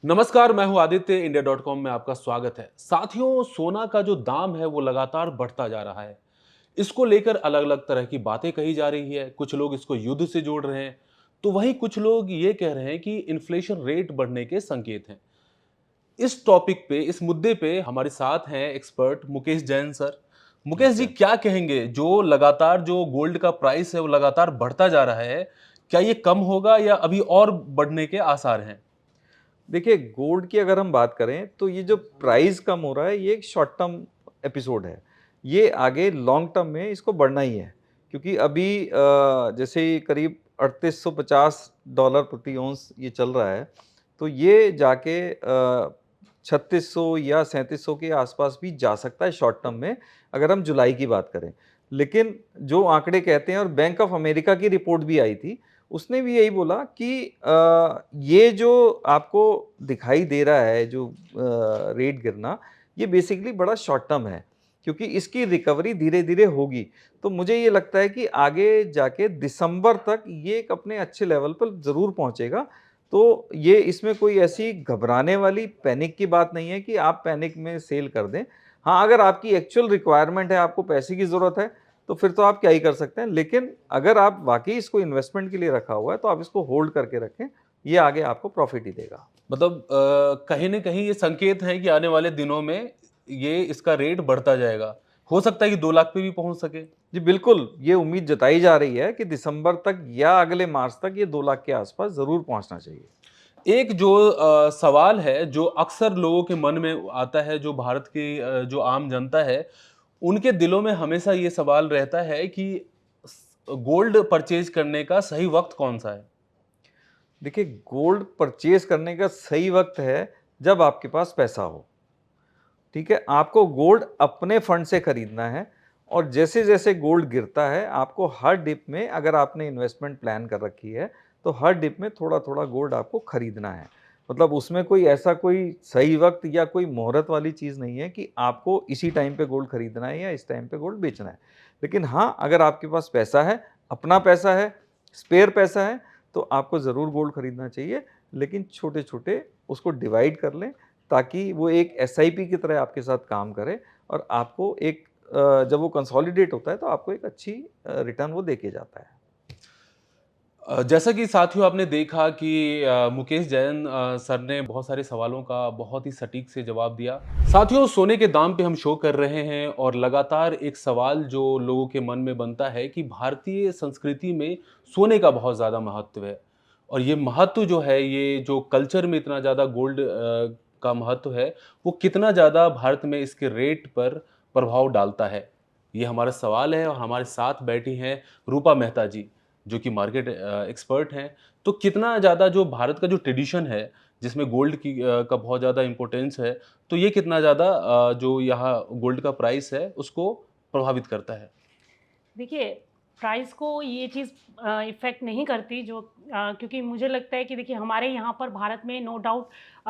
नमस्कार, मैं हूं आदित्य। इंडिया.com में आपका स्वागत है। साथियों, सोना का जो दाम है वो लगातार बढ़ता जा रहा है। इसको लेकर अलग अलग तरह की बातें कही जा रही है। कुछ लोग इसको युद्ध से जोड़ रहे हैं, तो वहीं कुछ लोग ये कह रहे हैं कि इन्फ्लेशन रेट बढ़ने के संकेत हैं। इस टॉपिक पे, इस मुद्दे पे हमारे साथ हैं एक्सपर्ट मुकेश जैन सर। मुकेश जी, नमस्कार। क्या कहेंगे? जो लगातार जो गोल्ड का प्राइस है वो लगातार बढ़ता जा रहा है, क्या ये कम होगा या अभी और बढ़ने के आसार हैं? देखिए, गोल्ड की अगर हम बात करें तो ये जो प्राइस कम हो रहा है ये एक शॉर्ट टर्म एपिसोड है। ये आगे लॉन्ग टर्म में इसको बढ़ना ही है। क्योंकि अभी जैसे ही करीब $3850 प्रति औंस ये चल रहा है, तो ये जाके 3600 या 3700 के आसपास भी जा सकता है शॉर्ट टर्म में, अगर हम जुलाई की बात करें। लेकिन जो आंकड़े कहते हैं, और बैंक ऑफ अमेरिका की रिपोर्ट भी आई थी, उसने भी यही बोला कि ये जो आपको दिखाई दे रहा है जो रेट गिरना, ये बेसिकली बड़ा शॉर्ट टर्म है, क्योंकि इसकी रिकवरी धीरे-धीरे होगी। तो मुझे ये लगता है कि आगे जाके दिसंबर तक ये एक अपने अच्छे लेवल पर ज़रूर पहुँचेगा। तो ये इसमें कोई ऐसी घबराने वाली पैनिक की बात नहीं है कि आप पैनिक में सेल कर दें। हाँ, अगर आपकी एक्चुअल रिक्वायरमेंट है, आपको पैसे की ज़रूरत है, तो फिर तो आप क्या ही कर सकते हैं। लेकिन अगर आप वाक़ई इसको इन्वेस्टमेंट के लिए रखा हुआ है, तो आप इसको होल्ड करके रखें, ये आगे आपको प्रॉफ़िट ही देगा। मतलब कहीं न कहीं ये संकेत हैं कि आने वाले दिनों में ये इसका रेट बढ़ता जाएगा। हो सकता है कि 2 लाख पे भी पहुँच सके। जी, बिल्कुल, ये उम्मीद जताई जा रही है कि दिसंबर तक या अगले मार्च तक ये 2 लाख के आस-पास ज़रूर पहुँचना चाहिए। एक जो सवाल है जो अक्सर लोगों के मन में आता है, जो भारत की जो आम जनता है, उनके दिलों में हमेशा ये सवाल रहता है कि गोल्ड परचेज़ करने का सही वक़्त कौन-सा है? देखिए, गोल्ड परचेज़ करने का सही वक़्त है, जब आपके पास पैसा हो। ठीक है? आपको गोल्ड अपने फंड से खरीदना है, और जैसे-जैसे गोल्ड गिरता है, आपको हर डिप में, अगर आपने इन्वेस्टमेंट प्लान कर रखी है, तो हर डिप में थोड़ा-थोड़ा गोल्ड आपको खरीदना है। मतलब उसमें कोई ऐसा कोई सही वक़्त या कोई मुहूर्त वाली चीज़ नहीं है कि आपको इसी टाइम पे गोल्ड खरीदना है या इस टाइम पे गोल्ड बेचना है। लेकिन हाँ, अगर आपके पास पैसा है, अपना पैसा है, स्पेयर पैसा है, तो आपको ज़रूर गोल्ड खरीदना चाहिए। लेकिन छोटे-छोटे उसको डिवाइड कर लें, ताकि वो एक एसआईपी की तरह आपके साथ काम करे, और आपको एक जब वो कंसोलिडेट होता है, तो आपको एक अच्छी रिटर्न वो देके जाता है। जैसा कि साथियों आपने देखा कि मुकेश जैन सर ने बहुत सारे सवालों का बहुत ही सटीक से जवाब दिया। साथियों, सोने के दाम पे हम शो कर रहे हैं और लगातार एक सवाल जो लोगों के मन में बनता है कि भारतीय संस्कृति में सोने का बहुत ज़्यादा महत्व है। और ये महत्व जो है, ये जो कल्चर में इतना ज़्यादा गोल्ड का महत्व है, वो कितना ज़्यादा भारत में इसके रेट पर प्रभाव डालता है? ये हमारा सवाल है और हमारे साथ बैठी हैं रूपा मेहता जी, जो कि मार्केट एक्सपर्ट हैं। तो कितना ज़्यादा जो भारत का जो ट्रेडिशन है, जिसमें गोल्ड की का बहुत ज़्यादा इम्पोर्टेंस है, तो ये कितना ज़्यादा जो यहाँ गोल्ड का प्राइस है, उसको प्रभावित करता है? देखिए, प्राइस को ये चीज़ इफ़ेक्ट नहीं करती क्योंकि मुझे लगता है कि देखिए हमारे यहाँ पर भारत में नो डाउट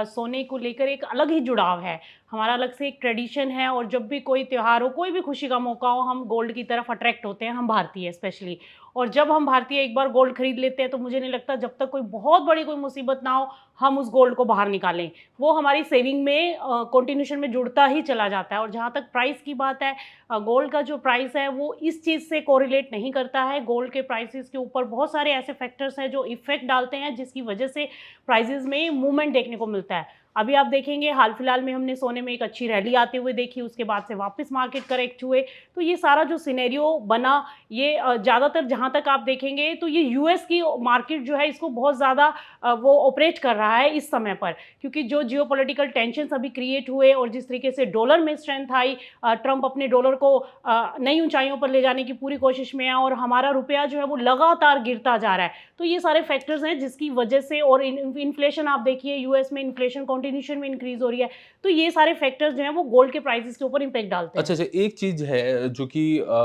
सोने को लेकर एक अलग ही जुड़ाव है। हमारा अलग से एक ट्रेडिशन है, और जब भी कोई त्योहार हो, कोई भी खुशी का मौका हो, हम गोल्ड की तरफ अट्रैक्ट होते हैं, हम भारतीय स्पेशली। और जब हम भारतीय एक बार गोल्ड खरीद लेते हैं, तो मुझे नहीं लगता जब तक कोई बहुत बड़ी कोई मुसीबत ना हो, हम उस गोल्ड को बाहर निकालें। वो हमारी सेविंग में कंटिन्यूएशन में जुड़ता ही चला जाता है। और जहाँ तक प्राइस की बात है, गोल्ड का जो प्राइस है वो इस चीज़ से कोरिलेट नहीं करता है। गोल्ड के प्राइसेस के ऊपर बहुत सारे ऐसे फैक्टर्स हैं जो इफ़ेक्ट डालते हैं, जिसकी वजह से प्राइसेस में मूवमेंट देखने को मिलता है। अभी आप देखेंगे, हाल फिलहाल में हमने सोने में एक अच्छी रैली आते हुए देखी, उसके बाद से वापस मार्केट करेक्ट हुए। तो ये सारा जो सिनेरियो बना, ये ज़्यादातर जहाँ तक आप देखेंगे तो ये यूएस की मार्केट जो है, इसको बहुत ज़्यादा वो ऑपरेट कर रहा है इस समय पर। क्योंकि जो जियोपॉलिटिकल टेंशन्स अभी क्रिएट हुए और जिस तरीके से डॉलर में स्ट्रेंथ आई, ट्रंप अपने डॉलर को नई ऊंचाइयों पर ले जाने की पूरी कोशिश में है, और हमारा रुपया जो है वो लगातार गिरता जा रहा है। तो ये सारे फैक्टर्स हैं जिसकी वजह से, और इन्फ्लेशन आप देखिए, यूएस में इन्फ्लेशन कंटिन्यूएशन में इंक्रीज हो रही है। तो ये सारे फैक्टर्स जो हैं वो गोल्ड के प्राइसेस के ऊपर इम्पैक्ट डालते हैं। अच्छा, अच्छा, एक चीज़ है जो कि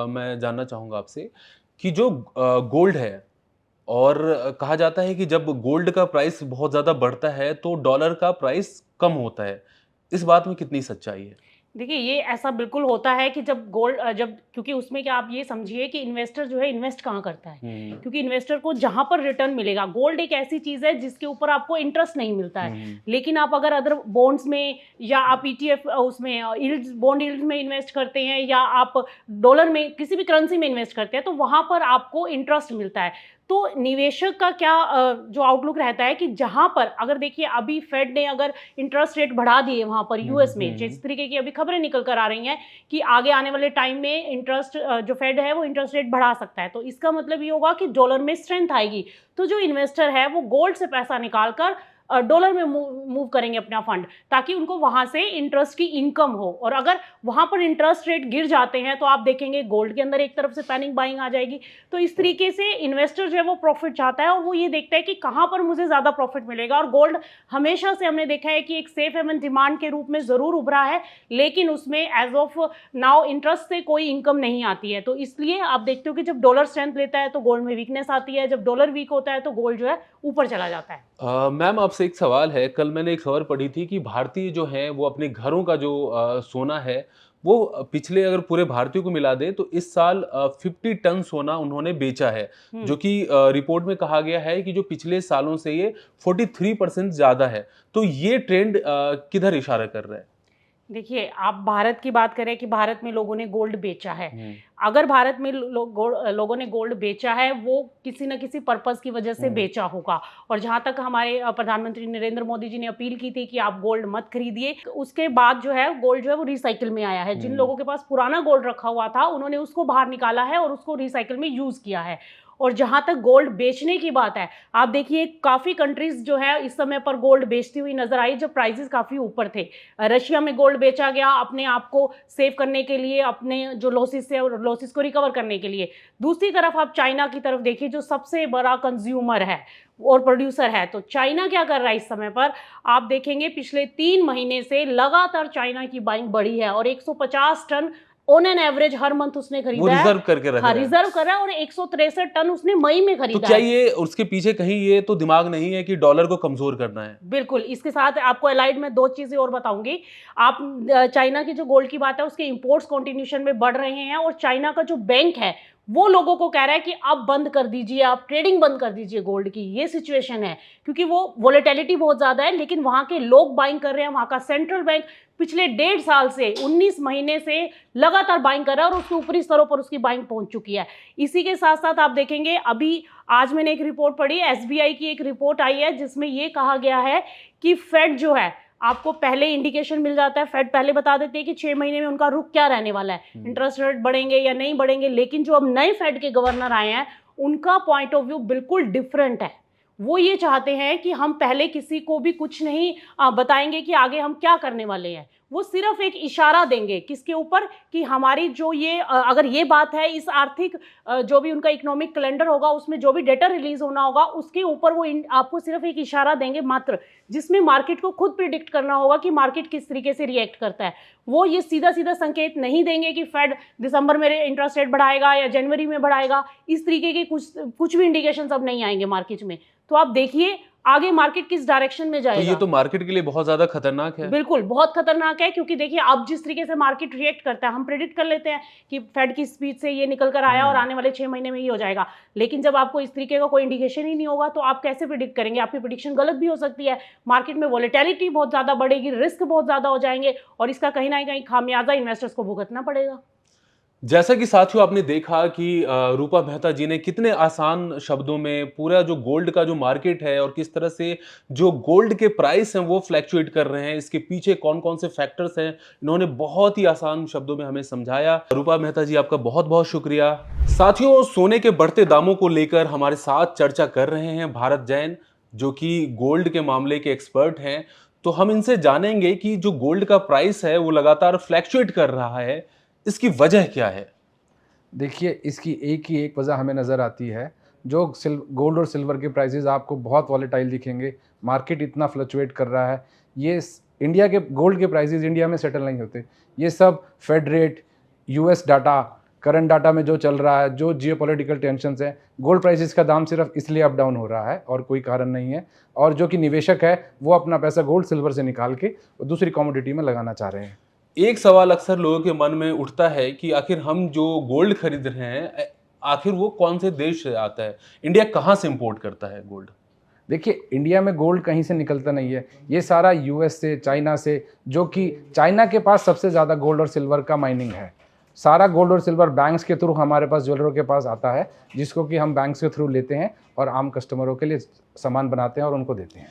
मैं जानना चाहूँगा आपसे कि जो गोल्ड है और कहा जाता है कि जब गोल्ड का प्राइस बहुत ज़्यादा बढ़ता है, तो डॉलर का प्राइस कम होता है। इस बात में कितनी सच्चाई है? देखिए, ये ऐसा बिल्कुल होता है कि जब जब, क्योंकि उसमें क्या, आप ये समझिए कि इन्वेस्टर जो है इन्वेस्ट कहाँ करता है, क्योंकि इन्वेस्टर को जहाँ पर रिटर्न मिलेगा, गोल्ड एक ऐसी चीज़ है जिसके ऊपर आपको इंटरेस्ट नहीं मिलता है, लेकिन आप अगर अदर बॉन्ड्स में या आप ईटीएफ उसमें यील्ड्स, बॉन्ड यील्ड्स में इन्वेस्ट करते हैं या आप डॉलर में किसी भी करेंसी में इन्वेस्ट करते हैं, तो वहाँ पर आपको इंटरेस्ट मिलता है। तो निवेशक का क्या जो आउटलुक रहता है कि जहाँ पर, अगर देखिए अभी फेड ने अगर इंटरेस्ट रेट बढ़ा दिए वहाँ पर यूएस में, जिस तरीके की अभी खबरें निकल कर आ रही हैं कि आगे आने वाले टाइम में इंटरेस्ट जो फेड है वो इंटरेस्ट रेट बढ़ा सकता है, तो इसका मतलब ये होगा कि डॉलर में स्ट्रेंथ आएगी। तो जो इन्वेस्टर है वो गोल्ड से पैसा निकाल कर डॉलर में मूव करेंगे अपना फंड, ताकि उनको वहां से इंटरेस्ट की इनकम हो। और अगर वहां पर इंटरेस्ट रेट गिर जाते हैं तो आप देखेंगे गोल्ड के अंदर एक तरफ से पैनिक बाइंग आ जाएगी। तो इस तरीके से इन्वेस्टर जो है वो प्रॉफिट चाहता है और वो ये देखता है कि कहाँ पर मुझे ज़्यादा प्रॉफिट मिलेगा। और गोल्ड हमेशा से हमने देखा है कि एक सेफ हेवन डिमांड के रूप में ज़रूर उभरा है, लेकिन उसमें एज ऑफ नाउ इंटरेस्ट से कोई इनकम नहीं आती है। तो इसलिए आप देखते हो कि जब डॉलर स्ट्रेंथ लेता है तो गोल्ड में वीकनेस आती है, जब डॉलर वीक होता है तो गोल्ड जो है ऊपर चला जाता है। मैम आपसे एक सवाल है, कल मैंने एक खबर पढ़ी थी कि भारतीय जो हैं वो अपने घरों का जो सोना है वो पिछले अगर पूरे भारतीयों को मिला दे तो इस साल 50 टन सोना उन्होंने बेचा है, जो कि रिपोर्ट में कहा गया है कि जो पिछले सालों से ये 43% ज़्यादा है। तो ये ट्रेंड किधर इशारा कर रहा है? देखिए, आप भारत की बात करें कि भारत में लोगों ने गोल्ड बेचा है। अगर भारत में लोगों ने गोल्ड बेचा है, वो किसी न किसी पर्पस की वजह से बेचा होगा। और जहाँ तक हमारे प्रधानमंत्री नरेंद्र मोदी जी ने अपील की थी कि आप गोल्ड मत खरीदिए, उसके बाद जो है गोल्ड जो है वो रिसाइकिल में आया है। जिन लोगों के पास पुराना गोल्ड रखा हुआ था उन्होंने उसको बाहर निकाला है और उसको रिसाइकिल में यूज़ किया है। और जहाँ तक गोल्ड बेचने की बात है, आप देखिए काफ़ी कंट्रीज जो है इस समय पर गोल्ड बेचती हुई नजर आई जब प्राइसेस काफ़ी ऊपर थे। रशिया में गोल्ड बेचा गया अपने आप को सेव करने के लिए, अपने जो लॉसेस है और लॉसेस को रिकवर करने के लिए। दूसरी तरफ आप चाइना की तरफ देखिए जो सबसे बड़ा कंज्यूमर है और प्रोड्यूसर है, तो चाइना क्या कर रहा है इस समय पर, आप देखेंगे पिछले 3 महीने से लगातार चाइना की बाइंग बढ़ी है और 150 टन ऑन एन एवरेज हर मंथ उसने खरीदा वो है। रिजर्व करके रख हाँ, रहा है। रिजर्व कर रहा है और 163 टन उसने मई में तो खरीदा क्या है। ये उसके पीछे कहीं ये तो दिमाग नहीं है कि डॉलर को कमजोर करना है? बिल्कुल, इसके साथ आपको अलाइड में 2 चीज़ें और बताऊँगी। आप चाइना की जो गोल्ड की बात है उसके इंपोर्ट्स कंटिन्यूएशन में बढ़ रहे हैं और चाइना का जो बैंक है वो लोगों को कह रहा है कि आप बंद कर दीजिए, आप ट्रेडिंग बंद कर दीजिए गोल्ड की। ये सिचुएशन है क्योंकि वो वोलेटिलिटी बहुत ज़्यादा है, लेकिन वहाँ के लोग बाइंग कर रहे हैं। वहाँ का सेंट्रल बैंक पिछले 1.5 साल से 19 महीने से लगातार बाइंग कर रहा है और उसके ऊपरी स्तरों पर उसकी बाइंग पहुंच चुकी है। इसी के साथ साथ आप देखेंगे अभी आज मैंने एक रिपोर्ट पढ़ी, एसबीआई की एक रिपोर्ट आई है जिसमें ये कहा गया है कि फेड जो है, आपको पहले इंडिकेशन मिल जाता है, फेड पहले बता देते हैं कि 6 महीने में उनका रुख क्या रहने वाला है, इंटरेस्ट रेट बढ़ेंगे या नहीं बढ़ेंगे। लेकिन जो अब नए फेड के गवर्नर आए हैं उनका पॉइंट ऑफ व्यू बिल्कुल डिफरेंट है। वो ये चाहते हैं कि हम पहले किसी को भी कुछ नहीं बताएंगे कि आगे हम क्या करने वाले हैं। वो सिर्फ एक इशारा देंगे किसके ऊपर, कि हमारी जो ये अगर ये बात है, इस आर्थिक जो भी उनका इकोनॉमिक कैलेंडर होगा उसमें जो भी डेटा रिलीज होना होगा उसके ऊपर वो आपको सिर्फ एक इशारा देंगे मात्र, जिसमें मार्केट को खुद प्रिडिक्ट करना होगा कि मार्केट किस तरीके से रिएक्ट करता है। वो ये सीधा सीधा संकेत नहीं देंगे कि फेड दिसंबर में इंटरेस्ट रेट बढ़ाएगा या जनवरी में बढ़ाएगा। इस तरीके के कुछ भी इंडिकेशन अब नहीं आएंगे मार्केट में। तो आप देखिए आगे मार्केट किस डायरेक्शन में तो जाएगा। ये तो मार्केट के लिए बहुत ज्यादा खतरनाक है। बिल्कुल बहुत खतरनाक है, क्योंकि देखिए अब जिस तरीके से मार्केट रिएक्ट करता है, हम प्रेडिक्ट कर लेते हैं कि फेड की स्पीच से ये निकल कर आया और आने वाले 6 महीने में ये हो जाएगा। लेकिन जब आपको इस तरीके का कोई इंडिकेशन ही नहीं होगा तो आप कैसे प्रेडिक्ट करेंगे? आपकी प्रेडिक्शन गलत भी हो सकती है। मार्केट में वॉलेटिलिटी बहुत ज्यादा बढ़ेगी, रिस्क बहुत ज्यादा हो जाएंगे और इसका कहीं ना कहीं खामियाजा इन्वेस्टर्स को भुगतना पड़ेगा। जैसा कि साथियों आपने देखा कि रूपा मेहता जी ने कितने आसान शब्दों में पूरा जो गोल्ड का जो मार्केट है और किस तरह से जो गोल्ड के प्राइस हैं वो फ्लैक्चुएट कर रहे हैं, इसके पीछे कौन कौन से फैक्टर्स हैं, इन्होंने बहुत ही आसान शब्दों में हमें समझाया। रूपा मेहता जी आपका बहुत बहुत शुक्रिया। साथियों, सोने के बढ़ते दामों को लेकर हमारे साथ चर्चा कर रहे हैं भारत जैन, जो कि गोल्ड के मामले के एक्सपर्ट हैं। तो हम इनसे जानेंगे कि जो गोल्ड का प्राइस है वो लगातार फ्लैक्चुएट कर रहा है, इसकी वजह क्या है? देखिए, इसकी एक ही एक वजह हमें नज़र आती है। जो गोल्ड और सिल्वर के प्राइसेस आपको बहुत वॉलेटाइल दिखेंगे, मार्केट इतना फ्लक्चुएट कर रहा है। ये इंडिया के गोल्ड के प्राइसेस इंडिया में सेटल नहीं होते। ये सब fed rate, US data, current data में जो चल रहा है, जो जियोपॉलिटिकल टेंशन्स हैं, गोल्ड प्राइसेस का दाम सिर्फ इसलिए अप डाउन हो रहा है और कोई कारण नहीं है। और जो कि निवेशक है वो अपना पैसा गोल्ड सिल्वर से निकाल के दूसरी कमोडिटी में लगाना चाह रहे हैं। एक सवाल अक्सर लोगों के मन में उठता है कि आखिर हम जो गोल्ड खरीद रहे हैं आखिर वो कौन से देश से आता है? इंडिया कहाँ से इंपोर्ट करता है गोल्ड? देखिए, इंडिया में गोल्ड कहीं से निकलता नहीं है, ये सारा यूएस से, चाइना से, जो कि चाइना के पास सबसे ज़्यादा गोल्ड और सिल्वर का माइनिंग है। सारा गोल्ड और सिल्वर बैंक्स के थ्रू हमारे पास ज्वेलरों के पास आता है, जिसको कि हम बैंक्स के थ्रू लेते हैं और आम कस्टमरों के लिए सामान बनाते हैं और उनको देते हैं।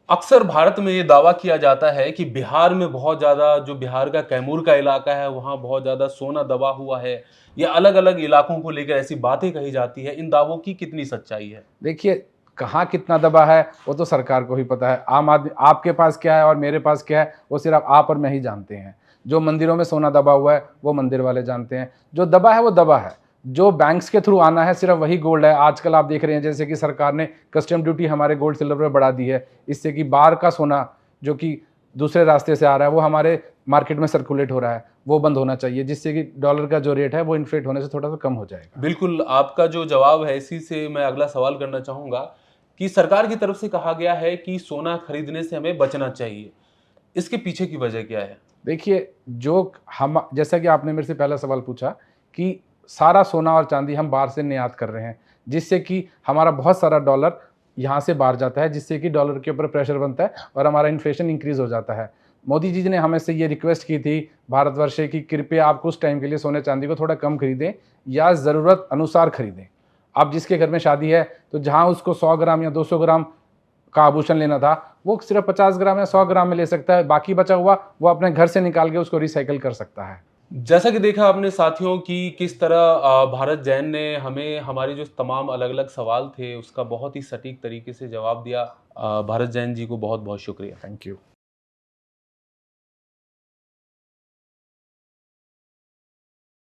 अक्सर भारत में ये दावा किया जाता है कि बिहार में बहुत ज़्यादा, जो बिहार का कैमूर का इलाका है, वहाँ बहुत ज़्यादा सोना दबा हुआ है, या अलग-अलग इलाकों को लेकर ऐसी बातें कही जाती है। इन दावों की कितनी सच्चाई है? देखिए, कहाँ कितना दबा है वो तो सरकार को ही पता है। आम आदमी, आपके पास क्या है और मेरे पास क्या है वो सिर्फ आप और मैं ही जानते हैं। जो मंदिरों में सोना दबा हुआ है वो मंदिर वाले जानते हैं, जो दबा है वो दबा है। जो बैंक्स के थ्रू आना है सिर्फ वही गोल्ड है। आजकल आप देख रहे हैं जैसे कि सरकार ने कस्टम ड्यूटी हमारे गोल्ड सिल्वर पर बढ़ा दी है, इससे कि बाहर का सोना जो कि दूसरे रास्ते से आ रहा है वो हमारे मार्केट में सर्कुलेट हो रहा है, वो बंद होना चाहिए, जिससे कि डॉलर का जो रेट है वो इन्फ्लेट होने से थोड़ा सा कम हो जाएगा। बिल्कुल, आपका जो जवाब है इसी से मैं अगला सवाल करना चाहूँगा कि सरकार की तरफ से कहा गया है कि सोना खरीदने से हमें बचना चाहिए। इसके पीछे की वजह क्या है? देखिए, जो हम, जैसा कि आपने मेरे से पहला सवाल पूछा कि सारा सोना और चांदी हम बाहर से निर्यात कर रहे हैं, जिससे कि हमारा बहुत सारा डॉलर यहाँ से बाहर जाता है, जिससे कि डॉलर के ऊपर प्रेशर बनता है और हमारा इन्फ्लेशन इंक्रीज हो जाता है। मोदी जी ने हमें से ये रिक्वेस्ट की थी भारतवर्ष से कि कृपया आप कुछ टाइम के लिए सोने चांदी को थोड़ा कम खरीदें या ज़रूरत अनुसार खरीदें। अब जिसके घर में शादी है तो जहाँ उसको 100 ग्राम या 200 ग्राम का आभूषण लेना था वो सिर्फ 50 ग्राम या 100 ग्राम में ले सकता है, बाकी बचा हुआ वो अपने घर से निकाल के उसको रिसाइकिल कर सकता है। जैसा कि देखा आपने साथियों कि किस तरह भारत जैन ने हमें हमारे जो तमाम अलग-अलग सवाल थे उसका बहुत ही सटीक तरीके से जवाब दिया। भारत जैन जी को बहुत-बहुत शुक्रिया। Thank you.